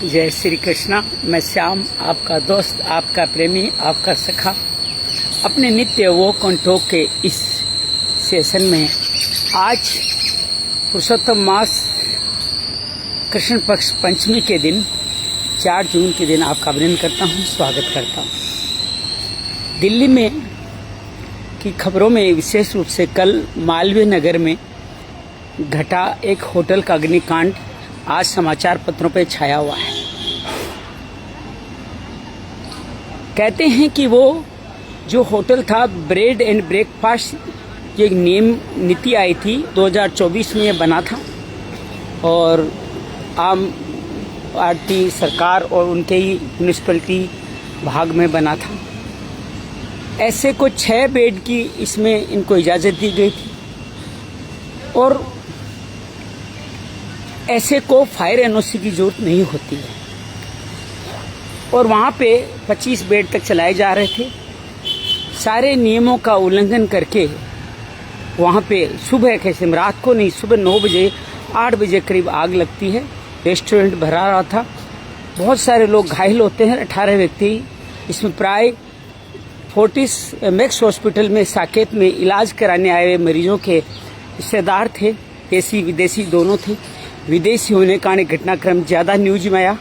जय श्री कृष्णा। मैं श्याम, आपका दोस्त, आपका प्रेमी, आपका सखा, अपने नित्य वो कंठों के इस सेशन में आज पुरुषोत्तम मास कृष्ण पक्ष पंचमी के दिन 4 जून के दिन आपका अभिनंदन करता हूँ, स्वागत करता हूँ। दिल्ली में की खबरों में विशेष रूप से कल मालवीय नगर में घटा एक होटल का अग्निकांड आज समाचार पत्रों पर छाया हुआ है। कहते हैं कि वो जो होटल था ब्रेड एंड ब्रेकफास्ट, ये नियम नीति आई थी 2024 में ये बना था और आम आरती सरकार और उनके ही म्यूनिसिपैलिटी भाग में बना था। ऐसे को 6 बेड की इसमें इनको इजाज़त दी गई थी और ऐसे को फायर एनओसी की जरूरत नहीं होती है और वहाँ पे 25 बेड तक चलाए जा रहे थे। सारे नियमों का उल्लंघन करके वहाँ पे सुबह कैसे रात को नहीं, सुबह 9 बजे 8 बजे करीब आग लगती है। रेस्टोरेंट भरा रहा था, बहुत सारे लोग घायल होते हैं, 18 व्यक्ति। इसमें प्राय फोर्टिस मैक्स हॉस्पिटल में साकेत में इलाज कराने आए हुए मरीजों के रिश्तेदार थे, देसी विदेशी दोनों थे। विदेशी होने का घटनाक्रम ज़्यादा न्यूज में आया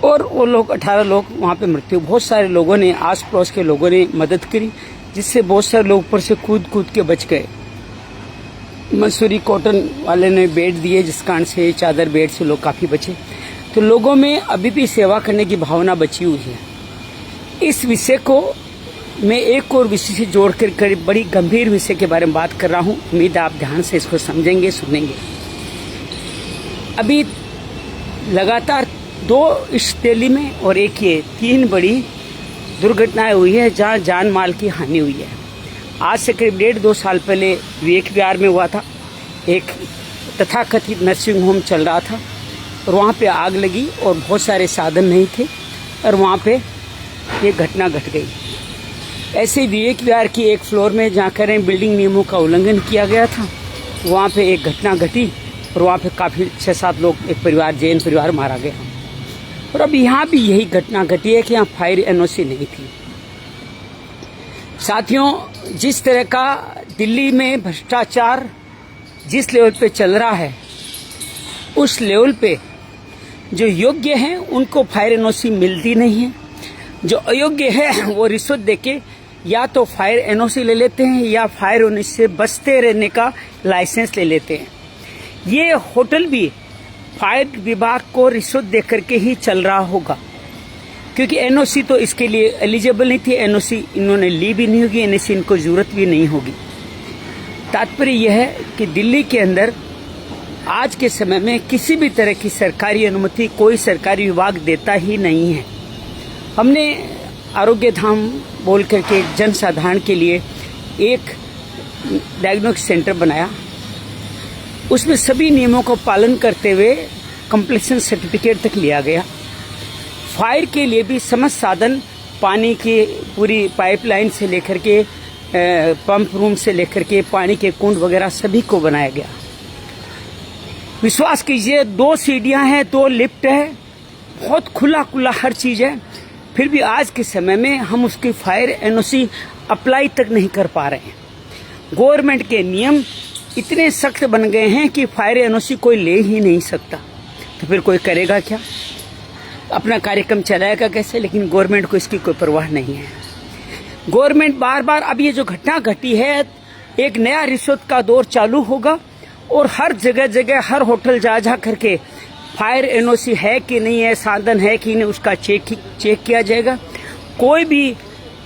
और वो लोग 18 लोग वहाँ पे मृत्यु। बहुत सारे लोगों ने, आस पड़ोस के लोगों ने मदद करी, जिससे बहुत सारे लोग ऊपर से कूद के बच गए। मंसूरी कॉटन वाले ने बेड दिए, जिस कारण से चादर बेड से लोग काफ़ी बचे। तो लोगों में अभी भी सेवा करने की भावना बची हुई है। इस विषय को मैं एक और विषय से जोड़कर बड़ी गंभीर विषय के बारे में बात कर रहा हूँ। उम्मीद आप ध्यान से इसको समझेंगे, सुनेंगे। अभी लगातार 2 इस दिल्ली में और एक ये 3 बड़ी दुर्घटनाएं हुई है जहां जान माल की हानि हुई है। आज से करीब 1.5-2 साल पहले विवेक विहार में हुआ था। एक तथाकथित नर्सिंग होम चल रहा था और वहां पे आग लगी और बहुत सारे साधन नहीं थे और वहां पे ये घटना घट गई। ऐसे विवेक विहार की एक फ्लोर में जहाँ करें बिल्डिंग नियमों का उल्लंघन किया गया था, वहाँ पे एक घटना घटी और वहाँ पे काफ़ी 6-7 लोग, एक परिवार, जैन परिवार मारा गया। और अब यहाँ भी यही घटना घटी है कि यहाँ फायर एनओसी नहीं थी। साथियों, जिस तरह का दिल्ली में भ्रष्टाचार जिस लेवल पे चल रहा है, उस लेवल पे जो योग्य हैं उनको फायर एनओसी मिलती नहीं है। जो अयोग्य है वो रिश्वत देके या तो फायर एनओसी ले लेते हैं या फायर एनओसी से बचते रहने का लाइसेंस ले लेते हैं। ये होटल भी फायर विभाग को रिश्वत दे करके ही चल रहा होगा, क्योंकि एनओसी तो इसके लिए एलिजिबल नहीं थी। एनओसी इन्होंने ली भी नहीं होगी, एनओसी इनको जरूरत भी नहीं होगी। तात्पर्य यह है कि दिल्ली के अंदर आज के समय में किसी भी तरह की सरकारी अनुमति कोई सरकारी विभाग देता ही नहीं है। हमने आरोग्य धाम बोल करके जन साधारण के लिए एक डायग्नोस्टिक सेंटर बनाया। उसमें सभी नियमों को पालन करते हुए कंप्लीशन सर्टिफिकेट तक लिया गया। फायर के लिए भी समस्त साधन, पानी की पूरी पाइपलाइन से लेकर के पंप रूम से लेकर के पानी के कुंड वगैरह सभी को बनाया गया। विश्वास कीजिए, 2 सीढ़ियां हैं, 2 लिफ्ट है, बहुत खुला हर चीज है। फिर भी आज के समय में हम उसकी फायर एनओसी अप्लाई तक नहीं कर पा रहे हैं। गवर्नमेंट के नियम इतने सख्त बन गए हैं कि फायर एनओसी कोई ले ही नहीं सकता। तो फिर कोई करेगा क्या? अपना कार्यक्रम चलाएगा कैसे? लेकिन गवर्नमेंट को इसकी कोई परवाह नहीं है। गवर्नमेंट बार अब ये जो घटना घटी है, एक नया रिश्वत का दौर चालू होगा और हर जगह हर होटल जा करके फायर एनओसी है कि नहीं है, साधन है कि नहीं, उसका चेक किया जाएगा। कोई भी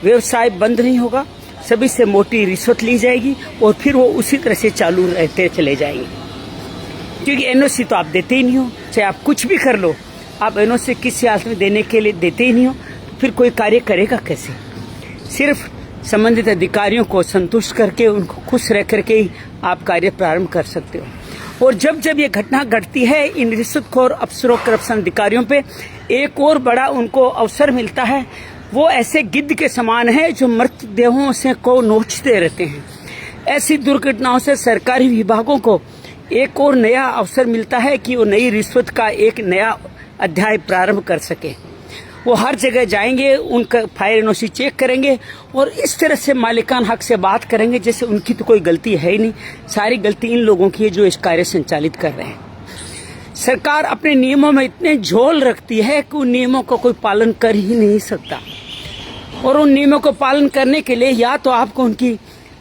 व्यवसाय बंद नहीं होगा, सभी से मोटी रिश्वत ली जाएगी और फिर वो उसी तरह से चालू रहते चले जाएंगे। क्योंकि एनओसी तो आप देते ही नहीं हो, चाहे आप कुछ भी कर लो, आप एनओसी किसी हालत में देने के लिए देते ही नहीं हो, तो फिर कोई कार्य करेगा कैसे? सिर्फ संबंधित अधिकारियों को संतुष्ट करके, उनको खुश रह करके ही आप कार्य प्रारंभ कर सकते हो। और जब ये घटना घटती है, इन रिश्वतखोर अफसरों, करप्शन अधिकारियों पे एक और बड़ा उनको अवसर मिलता है। वो ऐसे गिद्ध के समान है जो मृतदेहों से को नोचते रहते हैं। ऐसी दुर्घटनाओं से सरकारी विभागों को एक और नया अवसर मिलता है कि वो नई रिश्वत का एक नया अध्याय प्रारंभ कर सके। वो हर जगह जाएंगे, उनका फायर एनओसी चेक करेंगे और इस तरह से मालिकान हक से बात करेंगे जैसे उनकी तो कोई गलती है ही नहीं, सारी गलती इन लोगों की है जो इस कार्य संचालित कर रहे हैं। सरकार अपने नियमों में इतने झोल रखती है कि उन नियमों का कोई पालन कर ही नहीं सकता, और उन नियमों को पालन करने के लिए या तो आपको उनकी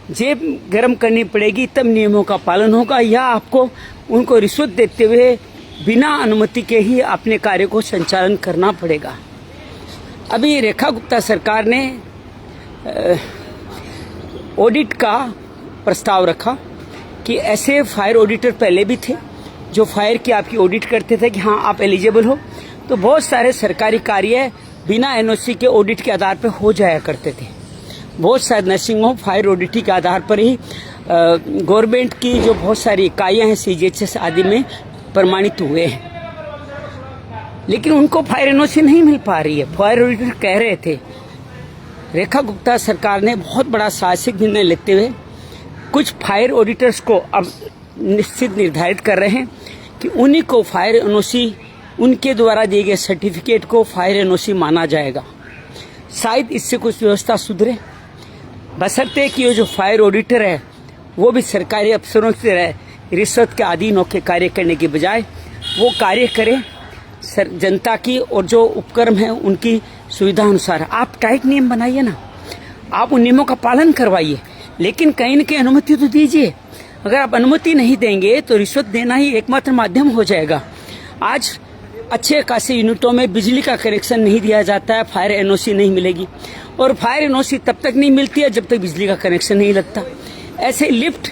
जेब गर्म करनी पड़ेगी तब नियमों का पालन होगा, या आपको उनको रिश्वत देते हुए बिना अनुमति के ही अपने कार्य को संचालन करना पड़ेगा। अभी रेखा गुप्ता सरकार ने ऑडिट का प्रस्ताव रखा कि ऐसे फायर ऑडिटर पहले भी थे जो फायर की आपकी ऑडिट करते थे कि हाँ आप एलिजिबल हो, तो बहुत सारे सरकारी कार्य बिना एनओसी के ऑडिट के आधार पर हो जाया करते थे। बहुत सारे नर्सिंग होम फायर ऑडिट के आधार पर ही गवर्नमेंट की जो बहुत सारी इकाइयां हैं सीजीएचएस आदि में प्रमाणित हुए हैं, लेकिन उनको फायर एनओसी नहीं मिल पा रही है। फायर ऑडिटर कह रहे थे, रेखा गुप्ता सरकार ने बहुत बड़ा साहसिक निर्णय लेते हुए कुछ फायर ऑडिटर्स को अब निश्चित निर्धारित कर रहे हैं कि उन्हीं को फायर एनओसी, उनके द्वारा दिए गए सर्टिफिकेट को फायर एनओसी माना जाएगा। शायद इससे कुछ व्यवस्था सुधरे, बशर्ते कि ये जो फायर ऑडिटर है वो भी सरकारी अफसरों की तरह रिश्वत के अधीन होकर कार्य करने के बजाय वो कार्य करे जनता की और जो उपक्रम है उनकी सुविधा अनुसार। आप टाइट नियम बनाइए ना, आप उन नियमों का पालन करवाइए, लेकिन कहीं न कहीं अनुमति तो दीजिए। अगर आप अनुमति नहीं देंगे तो रिश्वत देना ही एकमात्र माध्यम हो जाएगा। आज अच्छे खासे यूनिटों में बिजली का कनेक्शन नहीं दिया जाता है, फायर एनओसी नहीं मिलेगी, और फायर एनओसी तब तक नहीं मिलती है जब तक बिजली का कनेक्शन नहीं लगता। ऐसे लिफ्ट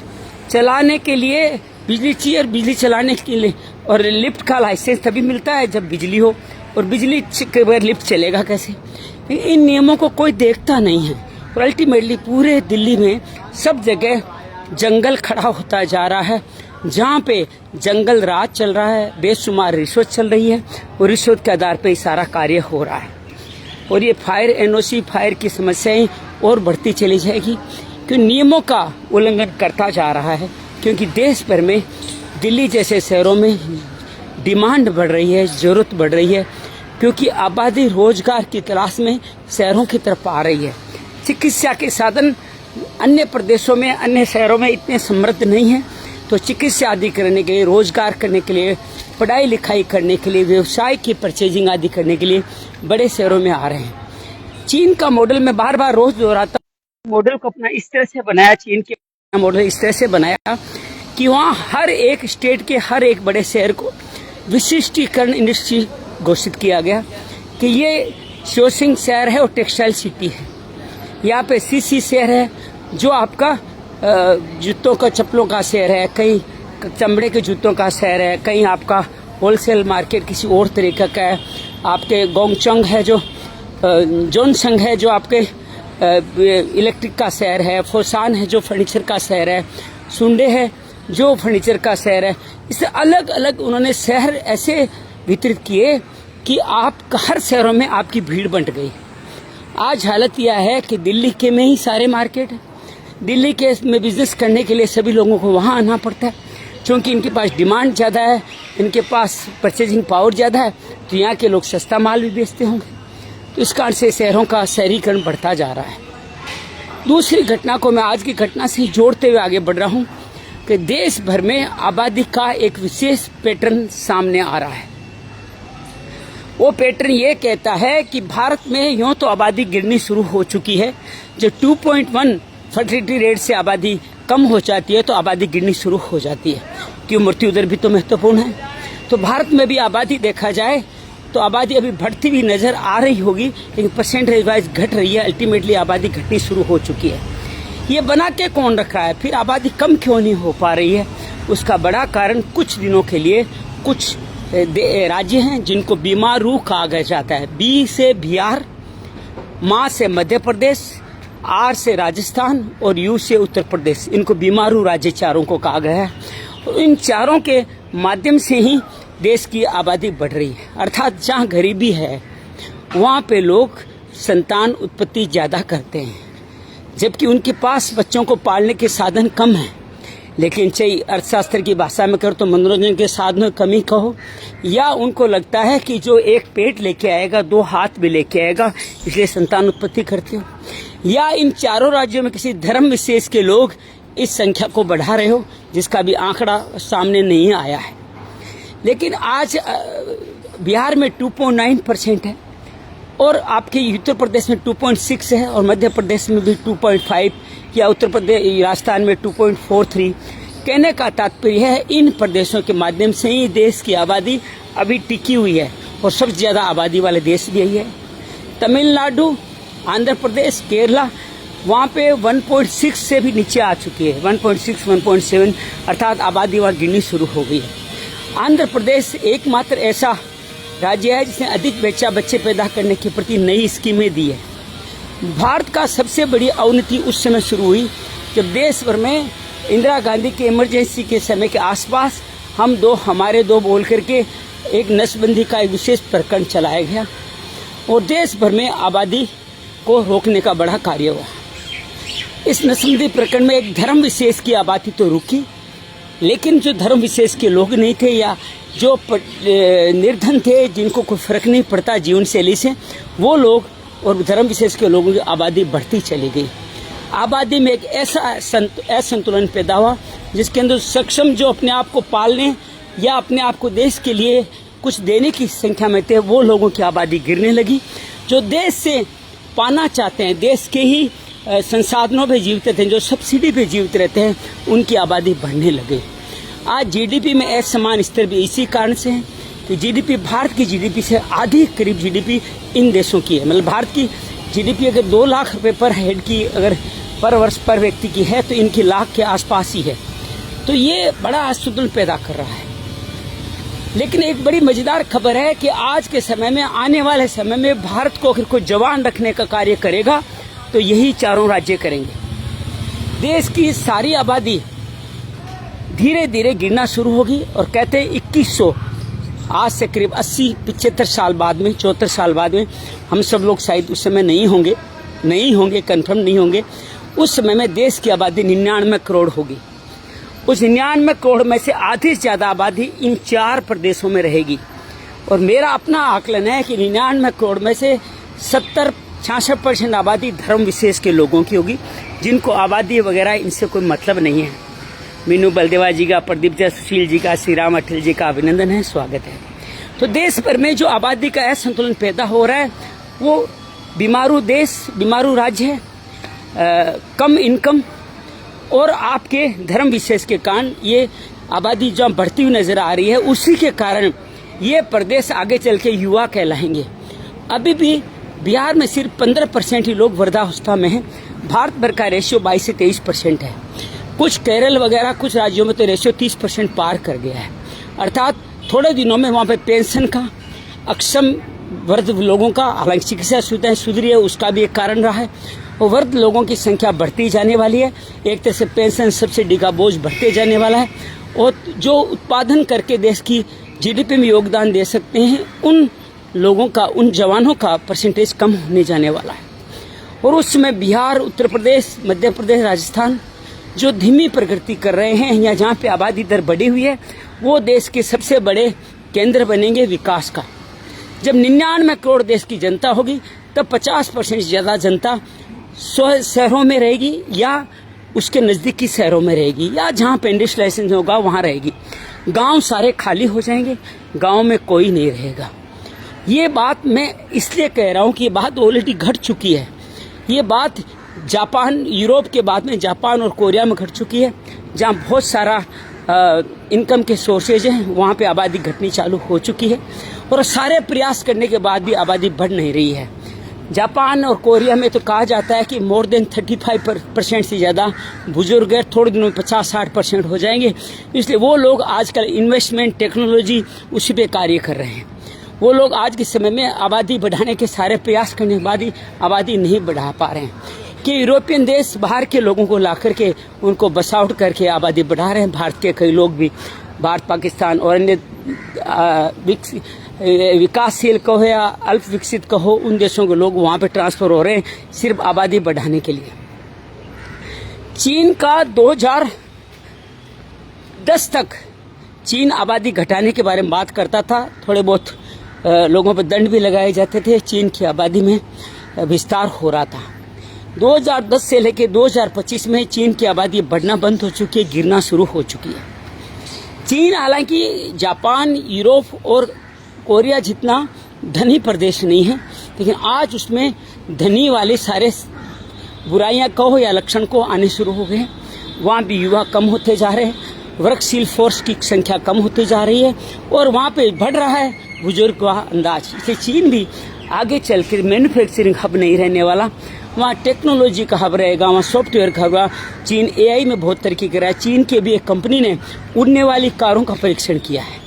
चलाने के लिए बिजली चाहिए, और बिजली चलाने के लिए और लिफ्ट का लाइसेंस तभी मिलता है जब बिजली हो, और बिजली के बगैर लिफ्ट चलेगा कैसे। इन नियमों को कोई देखता नहीं है, और अल्टीमेटली पूरे दिल्ली में सब जगह जंगल खड़ा होता जा रहा है। जहाँ पे जंगल राज चल रहा है, बेशुमार रिश्वत चल रही है, और रिश्वत के आधार पर सारा कार्य हो रहा है। और ये फायर एनओसी फायर की समस्याएं और बढ़ती चली जाएगी, क्योंकि नियमों का उल्लंघन करता जा रहा है। क्योंकि देश भर में दिल्ली जैसे शहरों में डिमांड बढ़ रही है, जरूरत बढ़ रही है, क्योंकि आबादी रोजगार की तलाश में शहरों की तरफ आ रही है। चिकित्सा के साधन अन्य प्रदेशों में, अन्य शहरों में इतने समृद्ध नहीं है, तो चिकित्सा आदि करने के लिए, रोजगार करने के लिए, पढ़ाई लिखाई करने के लिए, व्यवसाय की परचेजिंग आदि करने के लिए बड़े शहरों में आ रहे हैं। चीन का मॉडल में बार बार रोज दोहराता हूं, मॉडल को अपना इस तरह से बनाया, चीन के मॉडल इस तरह से बनाया कि वहाँ हर एक स्टेट के हर एक बड़े शहर को विशिष्टीकरण इंडस्ट्री घोषित किया गया कि ये शोसिंग शहर है और टेक्सटाइल सिटी है। यहाँ पे सीसी शहर है जो आपका जूतों का, चप्पलों का शहर है, कहीं चमड़े के जूतों का शहर है, कहीं आपका होलसेल मार्केट किसी और तरीके का है, आपके गोंगचोंग है जो जोनसंग है जो आपके इलेक्ट्रिक का शहर है, फोसान है जो फर्नीचर का शहर है, सुंडे है जो फर्नीचर का शहर है। इससे अलग अलग उन्होंने शहर ऐसे वितरित किए कि आप हर शहरों में आपकी भीड़ बंट गई। आज हालत यह है कि दिल्ली के में ही सारे मार्केट है, दिल्ली के में बिजनेस करने के लिए सभी लोगों को वहाँ आना पड़ता है, क्योंकि इनके पास डिमांड ज़्यादा है, इनके पास परचेजिंग पावर ज़्यादा है, तो यहाँ के लोग सस्ता माल भी बेचते होंगे। तो इस कारण से शहरों का शहरीकरण बढ़ता जा रहा है। दूसरी घटना को मैं आज की घटना से जोड़ते हुए आगे बढ़ रहा हूँ कि देश भर में आबादी का एक विशेष पैटर्न सामने आ रहा है। वो पैटर्न ये कहता है कि भारत में यूं तो आबादी गिरनी शुरू हो चुकी है। जो 2.1 फर्टिलिटी रेट से आबादी कम हो जाती है तो आबादी गिरनी शुरू हो जाती है, क्यों मृत्यु दर भी तो महत्वपूर्ण है। तो भारत में भी आबादी देखा जाए तो आबादी अभी बढ़ती हुई नजर आ रही होगी, लेकिन परसेंटेज वाइज घट रही है। अल्टीमेटली आबादी घटनी शुरू हो चुकी है। ये बना के कौन रखा है, फिर आबादी कम क्यों नहीं हो पा रही है? उसका बड़ा कारण कुछ दिनों के लिए कुछ राज्य हैं जिनको बीमारू कहा जाता है। बी से बिहार, माँ से मध्य प्रदेश, आर से राजस्थान और यू से उत्तर प्रदेश, इनको बीमारू राज्य चारों को कहा गया है। और इन चारों के माध्यम से ही देश की आबादी बढ़ रही है। अर्थात जहाँ गरीबी है वहाँ पे लोग संतान उत्पत्ति ज्यादा करते हैं, जबकि उनके पास बच्चों को पालने के साधन कम हैं। लेकिन चाहे अर्थशास्त्र की भाषा में करो तो मनोरंजन के साधनों की कमी कहो, या उनको लगता है कि जो एक पेट लेके आएगा दो हाथ भी लेके आएगा, इसलिए संतान उत्पत्ति करते हो, या इन चारों राज्यों में किसी धर्म विशेष के लोग इस संख्या को बढ़ा रहे हो, जिसका भी आंकड़ा सामने नहीं आया है। लेकिन आज बिहार में 2.9% है, और आपके उत्तर प्रदेश में 2.6 है, और मध्य प्रदेश में भी 2.5, या उत्तर प्रदेश राजस्थान में 2.43। कहने का तात्पर्य है इन प्रदेशों के माध्यम से ही देश की आबादी अभी टिकी हुई है, और सबसे ज्यादा आबादी वाले देश भी यही है। तमिलनाडु, आंध्र प्रदेश, केरला, वहाँ पे 1.6 से भी नीचे आ चुकी है, 1.6, 1.7, अर्थात आबादी वहाँ गिननी शुरू हो गई है। आंध्र प्रदेश एकमात्र ऐसा राज्य है जिसने अधिक बच्चे पैदा करने के प्रति नई स्कीमें दी है। भारत का सबसे बड़ी अवनति उस समय शुरू हुई जब देश भर में इंदिरा गांधी के इमरजेंसी के समय के आसपास हम दो हमारे दो बोल करके एक नसबंदी का एक विशेष प्रकरण चलाया गया, और देश भर में आबादी को रोकने का बड़ा कार्य हुआ। इस नसबंदी प्रकरण में एक धर्म विशेष की आबादी तो रुकी, लेकिन जो धर्म विशेष के लोग नहीं थे या जो निर्धन थे, जिनको कोई फर्क नहीं पड़ता जीवन शैली से, वो लोग और धर्म विशेष के लोगों की आबादी बढ़ती चली गई। आबादी में एक ऐसा असंतुलन पैदा हुआ जिसके अंदर सक्षम जो अपने आप को पालने या अपने आप को देश के लिए कुछ देने की संख्या में थे, वो लोगों की आबादी गिरने लगी। जो देश से पाना चाहते हैं, देश के ही संसाधनों पे जीवित रहते हैं, जो सब्सिडी पे जीवित रहते हैं, उनकी आबादी बढ़ने लगी। आज जीडीपी में असमान स्तर भी इसी कारण से है कि जीडीपी भारत की जीडीपी से आधी करीब जीडीपी इन देशों की है। मतलब भारत की जीडीपी अगर 2 लाख रुपए पर हेड की, अगर पर वर्ष पर व्यक्ति की है, तो इनकी लाख के आसपास ही है। तो ये बड़ा असंतुलन पैदा कर रहा है। लेकिन एक बड़ी मजेदार खबर है कि आज के समय में, आने वाले समय में भारत को अगर कोई जवान रखने का कार्य करेगा तो यही चारों राज्य करेंगे। देश की सारी आबादी धीरे धीरे गिरना शुरू होगी, और कहते हैं 2100, आज से करीब 80-75 साल बाद में, 74 साल बाद में, हम सब लोग शायद उस समय नहीं होंगे, कंफर्म नहीं होंगे। उस समय में देश की आबादी 99 करोड़ होगी। उस 99 करोड़ में से आधी से ज्यादा आबादी इन 4 प्रदेशों में रहेगी। और मेरा अपना आकलन है कि 99 करोड़ में से 70-66% आबादी धर्म विशेष के लोगों की होगी, जिनको आबादी वगैरह इनसे कोई मतलब नहीं है। मीनू बलदेवा जी का, प्रदीप जी, सुशील जी का, श्री राम अठिल जी का अभिनंदन है, स्वागत है। तो देश भर में जो आबादी का असंतुलन पैदा हो रहा है, वो बीमारू देश, बीमारू राज्य है, कम इनकम और आपके धर्म विशेष के कारण ये आबादी जो बढ़ती हुई नजर आ रही है, उसी के कारण ये प्रदेश आगे चल के युवा कहलाएंगे। अभी भी बिहार में सिर्फ 15% ही लोग वृद्धावस्था में हैं। भारत भर का रेशियो 22 से 23% है। कुछ केरल वगैरह कुछ राज्यों में तो रेशियो 30% पार कर गया है। अर्थात थोड़े दिनों में वहाँ पे पेंशन का, अक्षम वृद्ध लोगों का, हालांकि चिकित्सा सुविधाएं सुधरी है, उसका भी एक कारण रहा है, और वृद्ध लोगों की संख्या बढ़ती जाने वाली है। एक तरह से पेंशन सब्सिडी का बोझ बढ़ते जाने वाला है, और जो उत्पादन करके देश की जीडीपी में योगदान दे सकते हैं, उन लोगों का, उन जवानों का परसेंटेज कम होने जाने वाला है। और उस समय बिहार, उत्तर प्रदेश, मध्य प्रदेश, राजस्थान जो धीमी प्रगति कर रहे हैं, या जहाँ पे आबादी दर बढ़ी हुई है, वो देश के सबसे बड़े केंद्र बनेंगे विकास का। जब 99 करोड़ देश की जनता होगी, तब 50% से ज्यादा जनता शहरों में रहेगी, या उसके नजदीकी शहरों में रहेगी, या जहाँ पे इंडस्ट्रियलाइजेशन होगा वहाँ रहेगी। गांव सारे खाली हो जाएंगे, गांव में कोई नहीं रहेगा। ये बात मैं इसलिए कह रहा हूँ कि ये बात ऑलरेडी घट चुकी है। ये बात जापान, यूरोप के बाद में जापान और कोरिया में घट चुकी है, जहाँ बहुत सारा इनकम के सोर्सेज हैं, वहाँ पे आबादी घटनी चालू हो चुकी है, और सारे प्रयास करने के बाद भी आबादी बढ़ नहीं रही है। जापान और कोरिया में तो कहा जाता है कि मोर देन 35% से ज़्यादा बुजुर्ग है, थोड़े दिनों में 50-60% हो जाएंगे। इसलिए वो लोग आजकल इन्वेस्टमेंट, टेक्नोलॉजी उसी पे कार्य कर रहे हैं। वो लोग आज के समय में आबादी बढ़ाने के सारे प्रयास करने के बाद ही आबादी नहीं बढ़ा पा रहे हैं। कि यूरोपियन देश बाहर के लोगों को ला करके उनको बस आउट करके आबादी बढ़ा रहे हैं। भारत के कई लोग भी, भारत, पाकिस्तान और अन्य विकासशील कहो या अल्प विकसित कहो, उन देशों के लोग वहां पे ट्रांसफर हो रहे हैं सिर्फ आबादी बढ़ाने के लिए। चीन का 10 तक चीन आबादी घटाने के बारे में बात करता था। थोड़े बहुत लोगों पर दंड भी लगाए जाते थे। चीन की आबादी में विस्तार हो रहा था। 2010 से लेकर 2025 में चीन की आबादी बढ़ना बंद हो चुकी है, गिरना शुरू हो चुकी है। चीन हालांकि जापान, यूरोप और कोरिया जितना धनी प्रदेश नहीं है, लेकिन आज उसमें धनी वाले सारे बुराइयां कहो या लक्षण को आने शुरू हो गए। वहाँ भी युवा कम होते जा रहे हैं, वर्कशील फोर्स की संख्या कम होती जा रही है और वहाँ पे बढ़ रहा है बुजुर्ग का अंदाज। इसलिए चीन भी आगे चलकर मैन्युफैक्चरिंग हब नहीं रहने वाला, वहाँ टेक्नोलॉजी का हब रहेगा, वहाँ सॉफ्टवेयर का हब। चीन एआई में बहुत तरक्की कर रहा है। चीन के भी एक कंपनी ने उड़ने वाली कारों का परीक्षण किया है।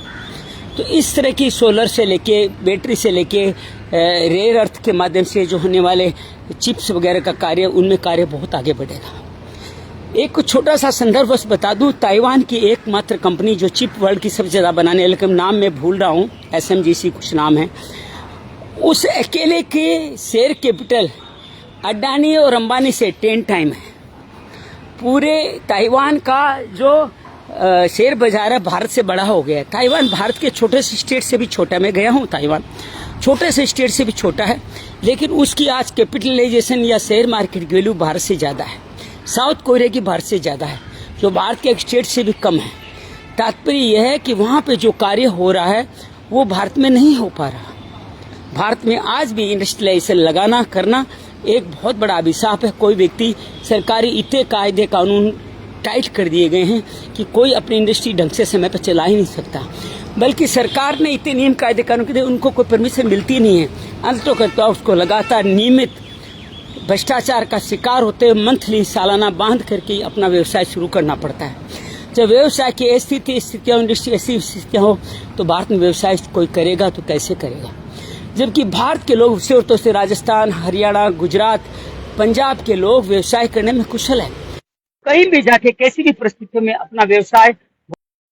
तो इस तरह की सोलर से लेके, बैटरी से लेके, रेयर अर्थ के माध्यम से जो होने वाले चिप्स वगैरह का कार्य, उनमें कार्य बहुत आगे बढ़ेगा। एक छोटा सा संदर्भ बस बता दूं, ताइवान की एकमात्र कंपनी जो चिप वर्ल्ड की सबसे ज्यादा बनाने, लेकिन नाम मैं भूल रहा हूं, SMGC कुछ नाम है, उस अकेले के शेयर कैपिटल अडानी और अंबानी से 10 टाइम है। पूरे ताइवान का जो शेयर बाजार है भारत से बड़ा हो गया है। ताइवान भारत के छोटे से स्टेट से भी छोटा, मैं गया हूं ताइवान, छोटे से स्टेट से भी छोटा है, लेकिन उसकी आज कैपिटलाइजेशन या शेयर मार्केट वैल्यू भारत से ज्यादा है। साउथ कोरिया की भारत से ज्यादा है, जो भारत के एक स्टेट से भी कम है। तात्पर्य यह है कि वहां पे जो कार्य हो रहा है वो भारत में नहीं हो पा रहा। भारत में आज भी इंडस्ट्रियलाइजेशन लगाना करना एक बहुत बड़ा अभिशाप है। कोई व्यक्ति, सरकारी इतने कायदे कानून टाइट कर दिए गए हैं कि कोई अपनी इंडस्ट्री ढंग से समय पर चला ही नहीं सकता, बल्कि सरकार ने इतने नियम कायदे कानून के, उनको कोई परमिशन मिलती नहीं है। अंततः करता उसको लगातार नियमित भ्रष्टाचार का शिकार होते हुए मंथली, सालाना बांध करके अपना व्यवसाय शुरू करना पड़ता है। जब व्यवसाय की स्थितियां इंडस्ट्री ऐसी स्थितियां हो तो भारत में व्यवसाय कोई करेगा तो कैसे करेगा, जबकि भारत के लोग विशेषतौर से राजस्थान, हरियाणा, गुजरात, पंजाब के लोग व्यवसाय करने में कुशल है। कहीं भी जाके कैसी भी परिस्थितियों में अपना व्यवसाय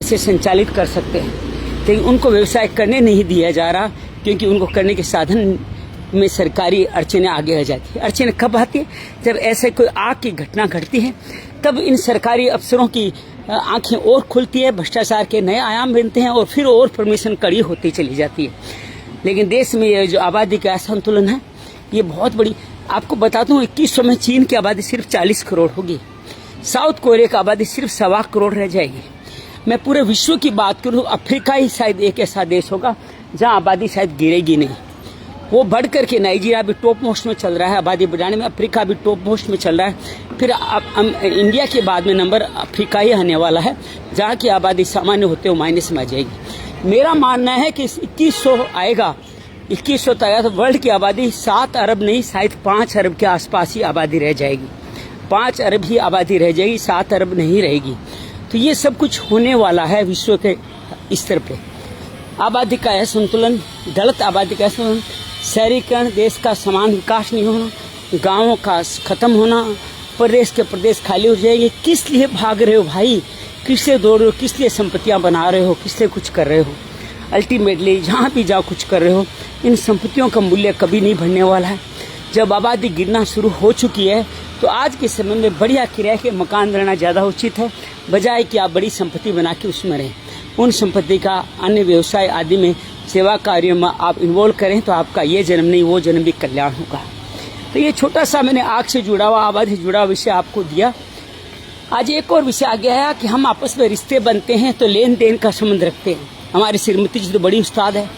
से संचालित कर सकते हैं, लेकिन उनको व्यवसाय करने नहीं दिया जा रहा, क्योंकि उनको करने के साधन में सरकारी अड़चनें आगे आ जाती है। अड़चनें कब आती है? जब ऐसे कोई आग की घटना घटती है, तब इन सरकारी अफसरों की आंखें और खुलती है, भ्रष्टाचार के नए आयाम बनते हैं और फिर और परमिशन कड़ी होती चली जाती है। लेकिन देश में ये जो आबादी का असंतुलन है, ये बहुत बड़ी, आपको बताता हूँ 2100 में चीन की आबादी सिर्फ 40 करोड़ होगी, साउथ कोरिया की आबादी सिर्फ 1.25 करोड़ रह जाएगी। मैं पूरे विश्व की बात करूँ, अफ्रीका ही शायद एक ऐसा देश होगा जहाँ आबादी शायद गिरेगी नहीं। वो बढ़ करके नाइजीरिया भी टॉप मोस्ट में चल रहा है आबादी बढ़ाने में, अफ्रीका भी टॉप मोस्ट में चल रहा है। फिर इंडिया के बाद में नंबर अफ्रीका ही आने वाला है, जहाँ की आबादी सामान्य होते हुए माइनस में आ जाएगी। मेरा मानना है कि 2100 आएगा, 2100 तक आएगा तो वर्ल्ड की आबादी 7 अरब नहीं, शायद 5 अरब के आसपास ही आबादी रह जाएगी। 5 अरब ही आबादी रह जाएगी, 7 अरब नहीं रहेगी। तो ये सब कुछ होने वाला है विश्व के स्तर पे। आबादी का असंतुलन, गलत आबादी का असंतुलन, शहरीकरण, देश का समान विकास नहीं होना, गांवों का खत्म होना, प्रदेश के प्रदेश खाली हो जाएंगे। किस लिए भाग रहे हो भाई, किस लिए दौड़ रहे हो, किस लिए संपत्तियां बना रहे हो, किस लिए कुछ कर रहे हो? अल्टीमेटली जहाँ भी जाओ कुछ कर रहे हो, इन संपत्तियों का मूल्य कभी नहीं बढ़ने वाला है। जब आबादी गिरना शुरू हो चुकी है तो आज के समय में बढ़िया किराए के मकान रहना ज़्यादा उचित है, बजाय कि आप बड़ी संपत्ति बना के उसमें रहें। उन संपत्ति का अन्य व्यवसाय आदि में, सेवा कार्यों में आप इन्वॉल्व करें तो आपका ये जन्म नहीं वो जन्म भी कल्याण होगा। तो ये छोटा सा मैंने आग से जुड़ा हुआ, आबादी से जुड़ा हुआ विषय आपको दिया। आज एक और विषय आ गया है कि हम आपस में रिश्ते बनते हैं तो लेन देन का संबंध रखते हैं। हमारी श्रीमती जी तो बड़ी उस्ताद है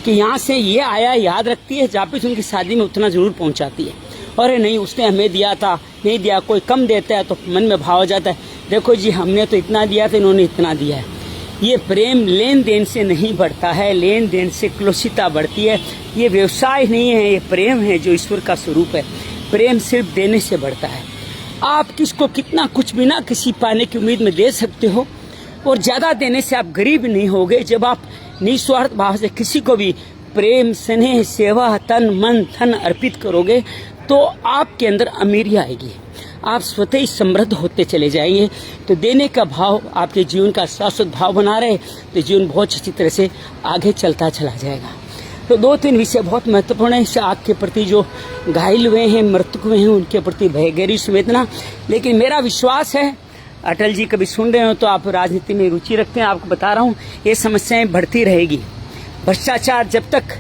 कि यहाँ से ये आया याद रखती है, जहाँ पे उनकी शादी में उतना जरूर पहुँचाती है। और नहीं उसने हमें दिया था, नहीं दिया, कोई कम देता है तो मन में भाव आ जाता है, देखो जी हमने तो इतना दिया था, इन्होंने इतना दिया है। ये प्रेम लेन देन से नहीं बढ़ता है, लेन देन से क्लोसिता बढ़ती है। ये व्यवसाय नहीं है, ये प्रेम है जो ईश्वर का स्वरूप है। प्रेम सिर्फ देने से बढ़ता है। आप किसको कितना कुछ बिना किसी पाने की उम्मीद में दे सकते हो, और ज्यादा देने से आप गरीब नहीं होगे। जब आप निस्वार्थ भाव से किसी को भी प्रेम, स्नेह, सेवा, तन मन धन अर्पित करोगे तो आपके अंदर अमीरी आएगी, आप स्वतः ही समृद्ध होते चले जाएंगे। तो देने का भाव आपके जीवन का शाश्वत भाव बना रहे तो जीवन बहुत अच्छी तरह से आगे चलता चला जाएगा। तो 2-3 विषय बहुत महत्वपूर्ण है। इससे आग के प्रति जो घायल हुए हैं, मृतक हुए हैं, उनके प्रति गहरी संवेदना। लेकिन मेरा विश्वास है अटल जी कभी सुन रहे हो तो आप राजनीति में रुचि रखते हैं, आपको बता रहा हूँ ये समस्याएं बढ़ती रहेगी। भ्रष्टाचार जब तक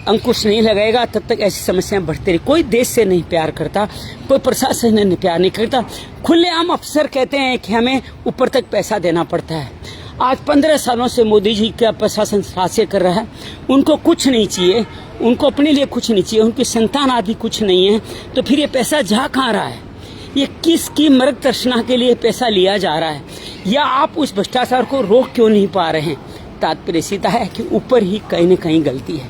अंकुश नहीं लगाएगा तब तक ऐसी समस्याएं बढ़ती रही। कोई देश से नहीं प्यार करता, कोई प्रशासन से प्यार नहीं करता। खुलेआम अफसर कहते हैं कि हमें ऊपर तक पैसा देना पड़ता है। आज 15 सालों से मोदी जी का प्रशासन शासन कर रहा है, उनको कुछ नहीं चाहिए, उनको अपने लिए कुछ नहीं चाहिए, उनकी संतान आदि कुछ नहीं है, तो फिर ये पैसा जा कहाँ रहा है? ये किसकी मर्ग तर्शना के लिए पैसा लिया जा रहा है? या आप उस भ्रष्टाचार को रोक क्यों नहीं पा रहे हैं? तात्पर्य सीधा है कि ऊपर ही कहीं न कहीं गलती है।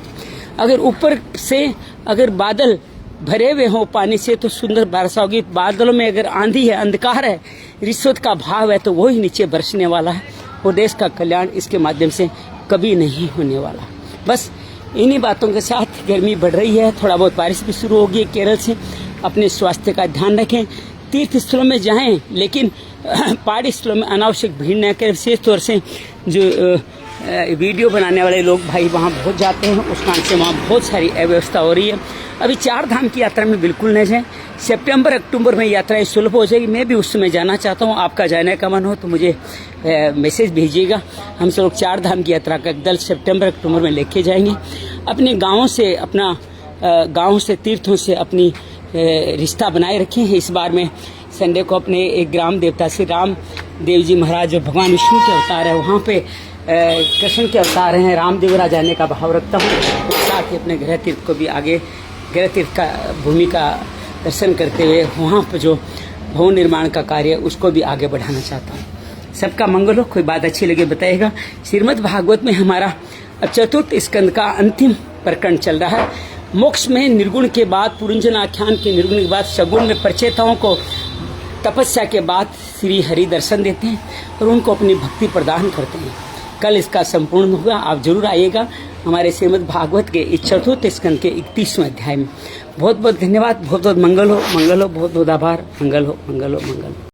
अगर ऊपर से अगर बादल भरे हुए हो पानी से तो सुंदर वर्षा होगी। बादलों में अगर आंधी है, अंधकार है, रिश्वत का भाव है, तो वो ही नीचे बरसने वाला है और देश का कल्याण इसके माध्यम से कभी नहीं होने वाला। बस इन्हीं बातों के साथ गर्मी बढ़ रही है, थोड़ा बहुत बारिश भी शुरू होगी केरल से। अपने स्वास्थ्य का ध्यान रखें, तीर्थ स्थलों में जाएं, लेकिन पहाड़ी स्थलों में अनावश्यक भीड़ न करें। विशेष तौर से जो वीडियो बनाने वाले लोग भाई वहाँ बहुत जाते हैं, उस कारण से वहाँ बहुत सारी अव्यवस्था हो रही है। अभी 4 धाम की यात्रा में बिल्कुल न जाएं। सितंबर अक्टूबर में यात्राएं सुलभ हो जाएगी। मैं भी उस समय जाना चाहता हूँ। आपका जाने का मन हो तो मुझे मैसेज भेजिएगा। हम सब लोग 4 धाम की यात्रा का दल सितंबर अक्टूबर में लेके जाएंगे। अपने गाँवों से गाँव से तीर्थों से अपनी रिश्ता बनाए रखें। इस बार में संडे को अपने एक ग्राम देवता श्री राम देव जी महाराज जो भगवान विष्णु के अवतार है, वहाँ पे कृष्ण के अवतार हैं, रामदेवरा जाने का भाव रखता हूँ। साथ ही अपने गृह तीर्थ को भी आगे, गृह तीर्थ का भूमि का दर्शन करते हुए वहाँ पर जो भवन निर्माण का कार्य उसको भी आगे बढ़ाना चाहता हूँ। सबका मंगल हो। कोई बात अच्छी लगे बताइएगा। श्रीमद् भागवत में हमारा चतुर्थ स्कंद का अंतिम प्रकरण चल रहा है। मोक्ष में निर्गुण के बाद, पुरुंजन आख्यान के निर्गुण के बाद सगुण में प्रचेताओं को तपस्या के बाद श्री हरि दर्शन देते हैं और उनको अपनी भक्ति प्रदान करते हैं। कल इसका संपूर्ण होगा, आप जरूर आइएगा हमारे श्रीमद् भागवत के इस चतुर्थ स्कंद के 31वें अध्याय में। बहुत बहुत धन्यवाद, बहुत बहुत मंगल हो, बहुत बहुत आभार। मंगल हो, मंगल हो, मंगल हो।